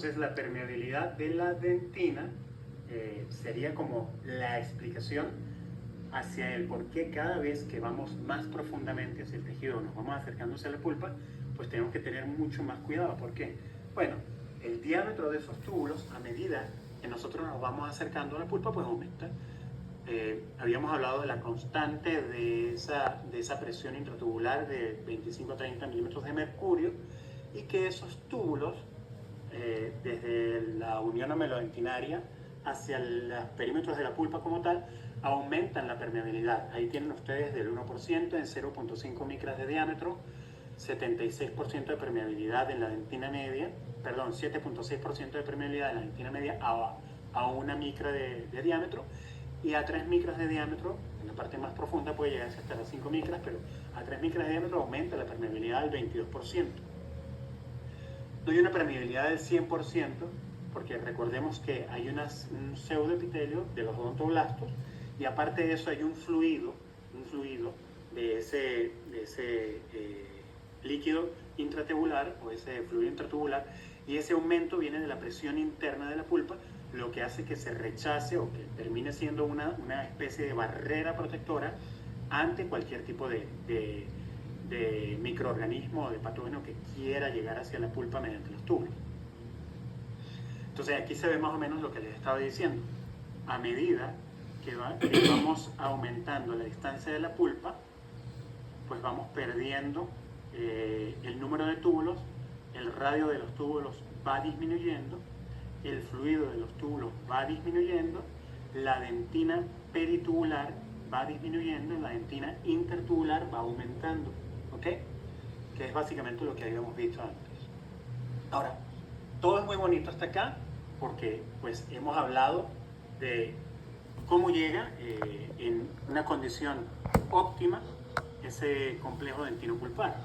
Entonces la permeabilidad de la dentina sería como la explicación hacia el por qué cada vez que vamos más profundamente hacia el tejido, nos vamos acercando hacia la pulpa, pues tenemos que tener mucho más cuidado. ¿Por qué? Bueno, el diámetro de esos túbulos, a medida que nosotros nos vamos acercando a la pulpa, pues aumenta. Habíamos hablado de la constante de esa presión intratubular de 25 a 30 milímetros de mercurio, y que esos túbulos, desde la unión amelodentinaria hacia los perímetros de la pulpa como tal, aumentan la permeabilidad. Ahí tienen ustedes del 1% en 0.5 micras de diámetro, 76% de permeabilidad en la dentina media, perdón, 7.6% de permeabilidad en la dentina media a 1 micra de diámetro, y a 3 micras de diámetro, en la parte más profunda puede llegar hasta las 5 micras, pero a 3 micras de diámetro aumenta la permeabilidad al 22%. No hay una permeabilidad del 100%, porque recordemos que hay un pseudoepitelio de los odontoblastos, y aparte de eso hay un fluido de ese líquido intratebular, o ese fluido intratubular, y ese aumento viene de la presión interna de la pulpa, lo que hace que se rechace o que termine siendo una especie de barrera protectora ante cualquier tipo de microorganismo o de patógeno que quiera llegar hacia la pulpa mediante los túbulos. Entonces aquí se ve más o menos lo que les estaba diciendo. A medida que vamos aumentando la distancia de la pulpa, pues vamos perdiendo el número de túbulos, el radio de los túbulos va disminuyendo, el fluido de los túbulos va disminuyendo, la dentina peritubular va disminuyendo, la dentina intertubular va aumentando, ¿ok? Que es básicamente lo que habíamos visto antes. Ahora, todo es muy bonito hasta acá, porque pues hemos hablado de cómo llega en una condición óptima ese complejo dentino-pulpar.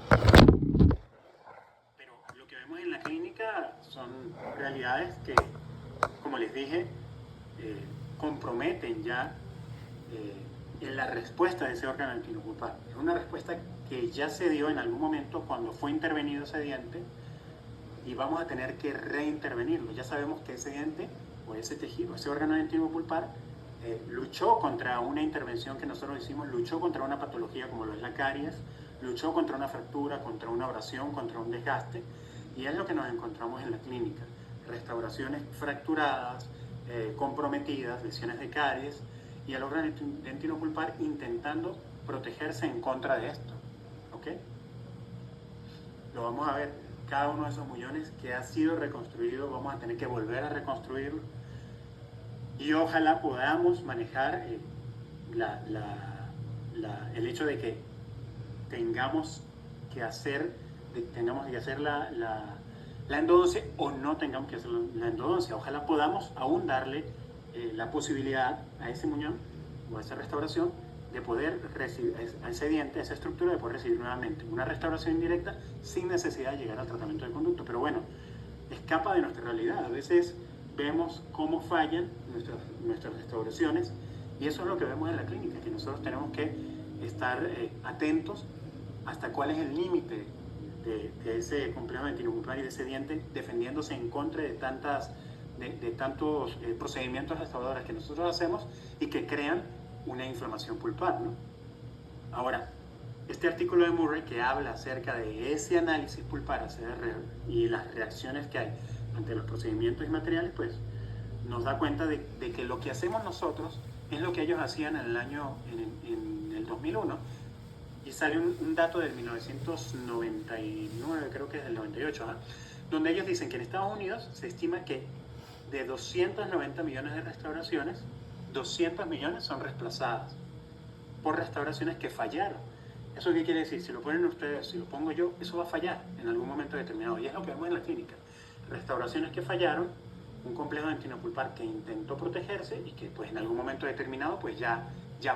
Pero lo que vemos en la clínica son realidades que, como les dije, comprometen ya en la respuesta de ese órgano dentino-pulpar. Es una respuesta que ya se dio en algún momento cuando fue intervenido ese diente, y vamos a tener que reintervenirlo. Ya sabemos que ese diente o ese tejido, ese órgano dentino-pulpar, luchó contra una intervención que nosotros hicimos, luchó contra una patología como lo es la caries, luchó contra una fractura, contra una abrasión, contra un desgaste, y es lo que nos encontramos en la clínica: restauraciones fracturadas, comprometidas, lesiones de caries, y el órgano dentino-pulpar intentando protegerse en contra de esto, ¿ok? Lo vamos a ver, cada uno de esos muñones que ha sido reconstruido, vamos a tener que volver a reconstruirlo, y ojalá podamos manejar el hecho de que tengamos que hacer la endodoncia, o no tengamos que hacer la endodoncia. Ojalá podamos aún darle la posibilidad a ese muñón o a esa restauración de poder recibir a ese diente, a esa estructura, de poder recibir nuevamente una restauración indirecta sin necesidad de llegar al tratamiento de conducto. Pero bueno, escapa de nuestra realidad. A veces vemos cómo fallan nuestras restauraciones, y eso es lo que vemos en la clínica, que nosotros tenemos que estar atentos hasta cuál es el límite de ese complejo dentino-pulpar y de ese diente, defendiéndose en contra de tantos procedimientos restauradores que nosotros hacemos y que crean una inflamación pulpar, ¿no? Ahora, este artículo de Murray, que habla acerca de ese análisis pulpar y las reacciones que hay ante los procedimientos y materiales, pues nos da cuenta de que lo que hacemos nosotros es lo que ellos hacían en el 2001, y sale un dato del 1999, creo que es del 98, donde ellos dicen que en Estados Unidos se estima que de 290 millones de restauraciones, 200 millones son reemplazadas por restauraciones que fallaron. ¿Eso qué quiere decir? Si lo ponen ustedes, si lo pongo yo, eso va a fallar en algún momento determinado, y es lo que vemos en la clínica. Restauraciones que fallaron, un complejo dentino-pulpar que intentó protegerse y que pues en algún momento determinado pues ya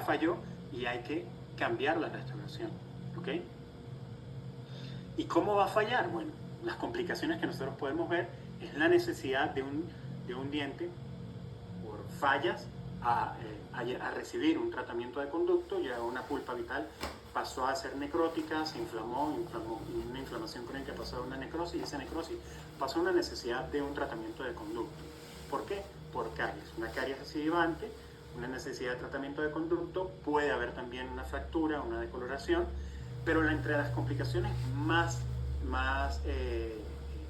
falló, y hay que cambiar la restauración, ¿ok? ¿Y cómo va a fallar? Bueno, las complicaciones que nosotros podemos ver es la necesidad de un diente, por fallas, a recibir un tratamiento de conducto y a una pulpa vital pasó a ser necrótica, se inflamó, y una inflamación crónica pasó a una necrosis, y esa necrosis pasó a una necesidad de un tratamiento de conducto. ¿Por qué? Por caries. Una caries recidivante, una necesidad de tratamiento de conducto, puede haber también una fractura, una decoloración, pero entre las complicaciones más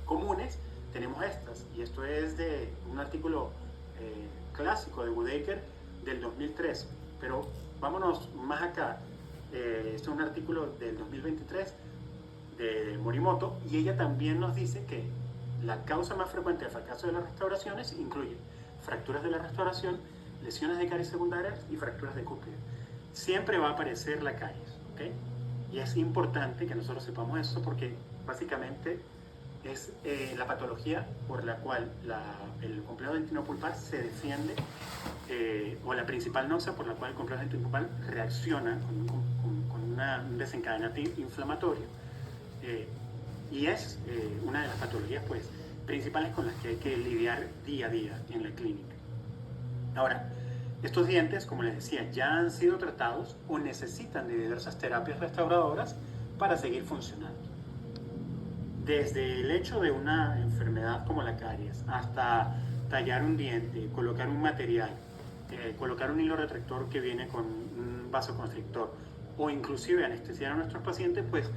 comunes tenemos estas, y esto es de un artículo clásico de Woodacre del 2003, pero vámonos más acá. Este es un artículo del 2023 de Morimoto, y ella también nos dice que la causa más frecuente de fracaso de las restauraciones incluye fracturas de la restauración, lesiones de caries secundarias y fracturas de cúspide. Siempre va a aparecer la caries, ¿ok? Y es importante que nosotros sepamos eso, porque básicamente es la patología por la cual el complejo dentino-pulpar se defiende, o la principal noxa por la cual el complejo dentino-pulpar reacciona con un desencadenante inflamatorio, y es una de las patologías pues, principales con las que hay que lidiar día a día en la clínica. Ahora, estos dientes, como les decía, ya han sido tratados o necesitan de diversas terapias restauradoras para seguir funcionando. Desde el hecho de una enfermedad como la caries, hasta tallar un diente, colocar un material, colocar un hilo retractor que viene con un vasoconstrictor, o inclusive anestesiar a nuestros pacientes, pues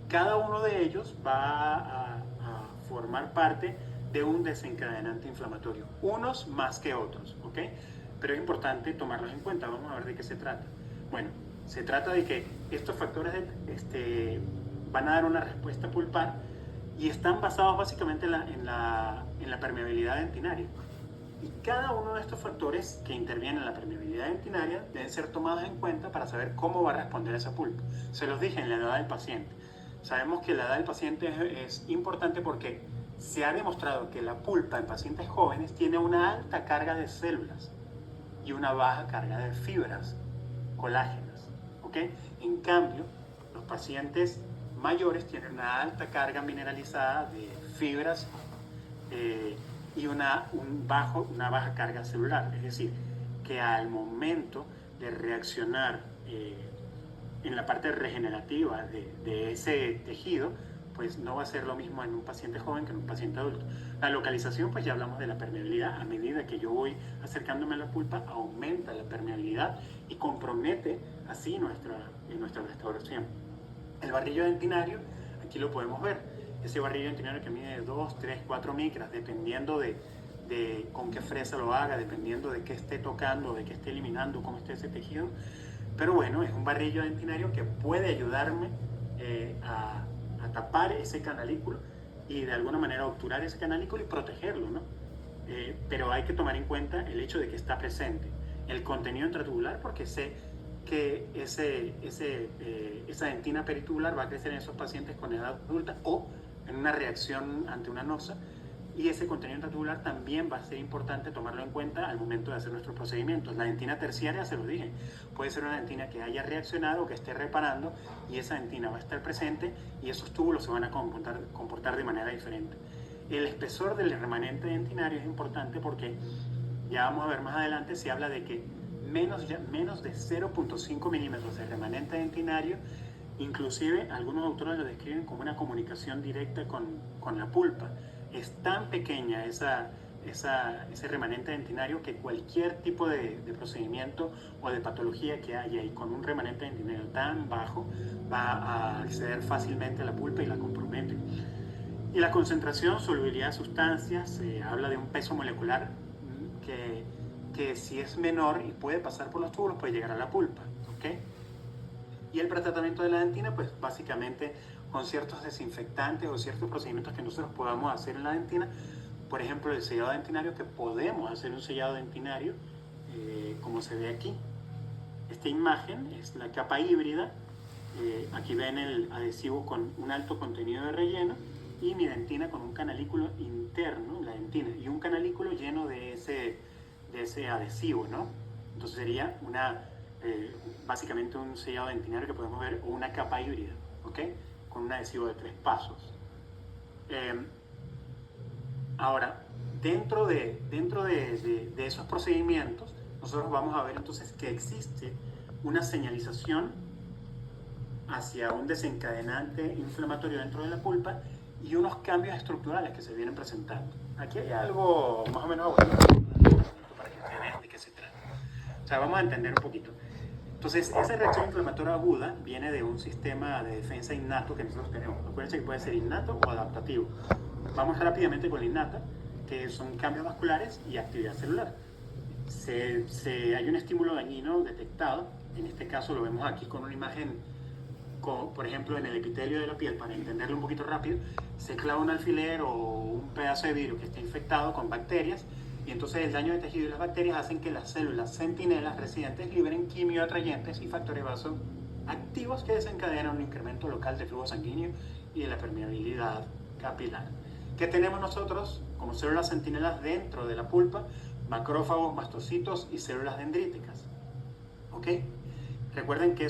cada uno de ellos va a formar parte de un desencadenante inflamatorio, unos más que otros, ¿ok? Pero es importante tomarlos en cuenta. Vamos a ver de qué se trata. Bueno, se trata de que estos factores van a dar una respuesta pulpar, y están basados básicamente en la permeabilidad dentinaria. Y cada uno de estos factores que intervienen en la permeabilidad dentinaria deben ser tomados en cuenta para saber cómo va a responder esa pulpa. Se los dije, en la edad del paciente. Sabemos que la edad del paciente es importante porque se ha demostrado que la pulpa en pacientes jóvenes tiene una alta carga de células y una baja carga de fibras colágenas, ¿ok? En cambio, los pacientes mayores tienen una alta carga mineralizada de fibras y una baja carga celular. Es decir, que al momento de reaccionar en la parte regenerativa de ese tejido, pues no va a ser lo mismo en un paciente joven que en un paciente adulto. La localización, pues ya hablamos de la permeabilidad. A medida que yo voy acercándome a la pulpa, aumenta la permeabilidad y compromete así nuestra restauración. El barrillo dentinario, aquí lo podemos ver. Ese barrillo dentinario que mide 2, 3, 4 micras, dependiendo de con qué fresa lo haga, dependiendo de qué esté tocando, de qué esté eliminando, cómo esté ese tejido. Pero bueno, es un barrillo dentinario que puede ayudarme a tapar ese canalículo y de alguna manera obturar ese canalículo y protegerlo, ¿no? Pero hay que tomar en cuenta el hecho de que está presente el contenido intratubular, porque sé que esa dentina peritubular va a crecer en esos pacientes con edad adulta o en una reacción ante una nosa, y ese contenido intratubular también va a ser importante tomarlo en cuenta al momento de hacer nuestros procedimientos. La dentina terciaria, se lo dije, puede ser una dentina que haya reaccionado, que esté reparando, y esa dentina va a estar presente y esos túbulos se van a comportar de manera diferente. El espesor del remanente dentinario es importante porque, ya vamos a ver más adelante, se habla de que menos de 0.5 milímetros de remanente dentinario, inclusive algunos autores lo describen como una comunicación directa con la pulpa. Es tan pequeña ese remanente dentinario que cualquier tipo de procedimiento o de patología que haya y con un remanente dentinario tan bajo va a acceder fácilmente a la pulpa y la compromete. Y la concentración, solubilidad de sustancias, se habla de un peso molecular que si es menor y puede pasar por los túbulos, puede llegar a la pulpa, ¿ok? Y el pretratamiento de la dentina, pues básicamente con ciertos desinfectantes o ciertos procedimientos que nosotros podamos hacer en la dentina. Por ejemplo, el sellado dentinario, que podemos hacer un sellado dentinario como se ve aquí. Esta imagen es la capa híbrida. Aquí ven el adhesivo con un alto contenido de relleno y mi dentina con un canalículo interno, la dentina, y un canalículo lleno de ese adhesivo, ¿no? Entonces sería básicamente un sellado dentinario que podemos ver, o una capa híbrida, ¿ok? Con un adhesivo de 3 pasos. Ahora, dentro de esos procedimientos, nosotros vamos a ver entonces que existe una señalización hacia un desencadenante inflamatorio dentro de la pulpa y unos cambios estructurales que se vienen presentando. Aquí hay algo más o menos aburrido para que ustedes vean de qué se trata. O sea, vamos a entender un poquito. Entonces, esa reacción inflamatoria aguda viene de un sistema de defensa innato que nosotros tenemos. Acuérdense que puede ser innato o adaptativo. Vamos rápidamente con la innata, que son cambios vasculares y actividad celular. Hay un estímulo dañino detectado, en este caso lo vemos aquí con una imagen, por ejemplo en el epitelio de la piel, para entenderlo un poquito rápido, se clava un alfiler o un pedazo de vidrio que está infectado con bacterias, y entonces el daño de tejido y las bacterias hacen que las células centinelas residentes liberen quimioatrayentes y factores vasoactivos que desencadenan un incremento local de flujo sanguíneo y de la permeabilidad capilar. ¿Qué tenemos nosotros como células centinelas dentro de la pulpa? Macrófagos, mastocitos y células dendríticas. ¿Ok? Recuerden que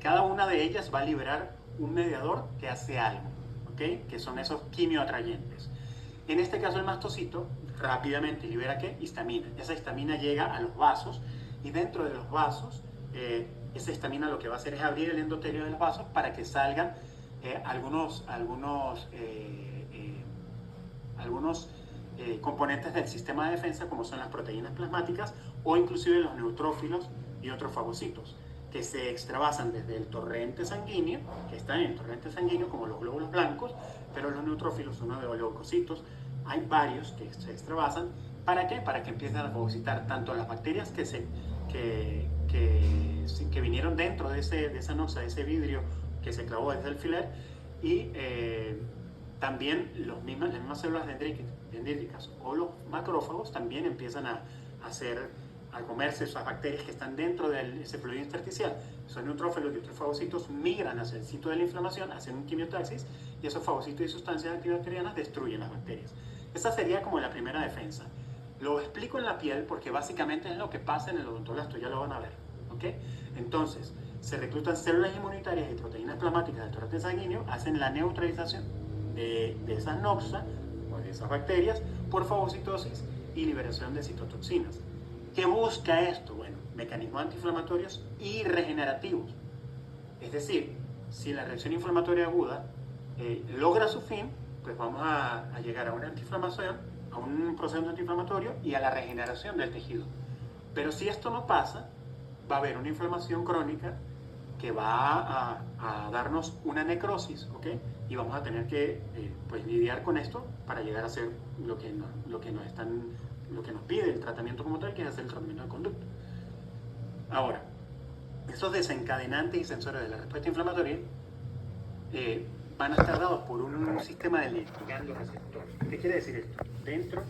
cada una de ellas va a liberar un mediador que hace algo, ¿ok? Que son esos quimioatrayentes. En este caso el mastocito rápidamente libera ¿qué? Histamina. Esa histamina llega a los vasos y dentro de los vasos esa histamina lo que va a hacer es abrir el endotelio de los vasos para que salgan algunos componentes del sistema de defensa, como son las proteínas plasmáticas o inclusive los neutrófilos y otros fagocitos, que se extravasan desde el torrente sanguíneo, que están en el torrente sanguíneo como los glóbulos blancos, pero los neutrófilos son uno de los leucocitos. Hay varios que se extravasan. ¿Para qué? Para que empiecen a fagocitar tanto las bacterias que vinieron dentro de esa noxa, de ese vidrio que se clavó desde el alfiler, y también las mismas células dendríticas o los macrófagos también empiezan a comerse esas bacterias que están dentro de ese fluido intersticial. Esos neutrófilos y otros fagocitos migran hacia el sitio de la inflamación, hacen un quimiotaxis, y esos fagocitos y sustancias antibacterianas destruyen las bacterias. Esa sería como la primera defensa. Lo explico en la piel porque básicamente es lo que pasa en el odontoblasto, ya lo van a ver. ¿Ok? Entonces, se reclutan células inmunitarias y proteínas plasmáticas del torrente sanguíneo, hacen la neutralización de esas noxas o de esas bacterias por fagocitosis y liberación de citotoxinas. ¿Qué busca esto? Bueno, mecanismos antiinflamatorios y regenerativos. Es decir, si la reacción inflamatoria aguda logra su fin, pues vamos a llegar a una antiinflamación, a un proceso antiinflamatorio y a la regeneración del tejido. Pero si esto no pasa, va a haber una inflamación crónica que va a darnos una necrosis, ¿ok? Y vamos a tener que pues lidiar con esto para llegar a hacer lo que nos pide el tratamiento como tal, que es hacer el tratamiento de conducto. Ahora, esos desencadenantes y sensores de la respuesta inflamatoria van a estar dados por un sistema de ligando receptores. ¿Qué quiere decir esto? Dentro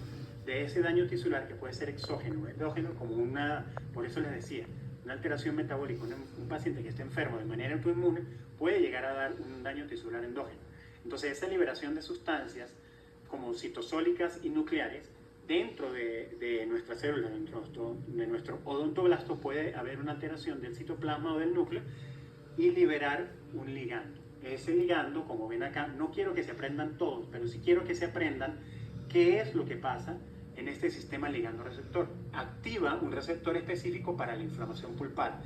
de ese daño tisular, que puede ser exógeno o endógeno, por eso les decía, una alteración metabólica, un paciente que esté enfermo de manera autoinmune puede llegar a dar un daño tisular endógeno. Entonces, esa liberación de sustancias como citosólicas y nucleares dentro de nuestras células, de nuestro odontoblasto, puede haber una alteración del citoplasma o del núcleo y liberar un ligando. Ese ligando, como ven acá, no quiero que se aprendan todos, pero sí quiero que se aprendan qué es lo que pasa en este sistema ligando-receptor. Activa un receptor específico para la inflamación pulpar.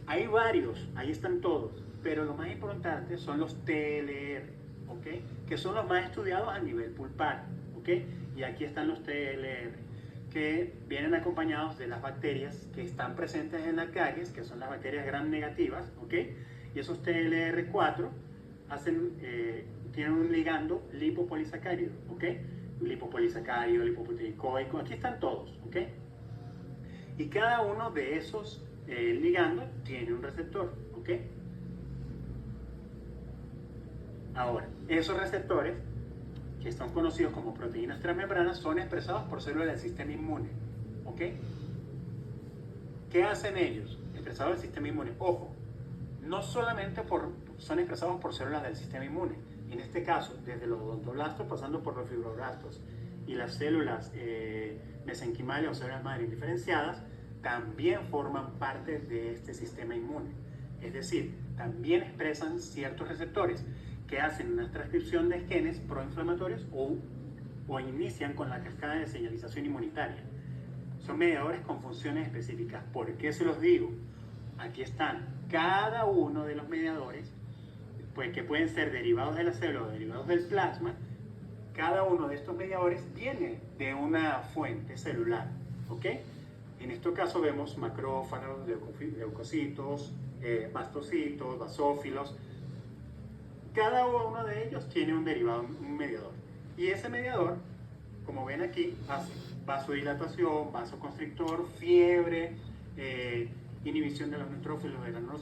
Hay varios, ahí están todos, pero lo más importante son los TLR, ¿ok? Que son los más estudiados a nivel pulpar, ¿ok? Y aquí están los TLR, que vienen acompañados de las bacterias que están presentes en la caries, que son las bacterias gram negativas, ¿ok? Y esos TLR4 tienen un ligando lipopolisacárido, ¿ok? Lipopolisacárido, lipoproteicóico, aquí están todos, ¿ok? Y cada uno de esos ligandos tiene un receptor, ¿ok? Ahora, esos receptores, que son conocidos como proteínas transmembranas, son expresados por células del sistema inmune, ¿ok? ¿Qué hacen ellos? Expresados del sistema inmune. Ojo, no solamente son expresados por células del sistema inmune. En este caso, desde los odontoblastos, pasando por los fibroblastos y las células mesenquimales o células madre indiferenciadas, también forman parte de este sistema inmune. Es decir, también expresan ciertos receptores que hacen una transcripción de genes proinflamatorios o inician con la cascada de señalización inmunitaria. Son mediadores con funciones específicas. ¿Por qué se los digo? Aquí están cada uno de los mediadores, pues, que pueden ser derivados de la célula o derivados del plasma, cada uno de estos mediadores viene de una fuente celular, ¿ok? En este caso vemos macrófagos, leucocitos, mastocitos, basófilos. Cada uno de ellos tiene un derivado, un mediador. Y ese mediador, como ven aquí, hace vasodilatación, vasoconstrictor, fiebre, inhibición de los neutrófilos de la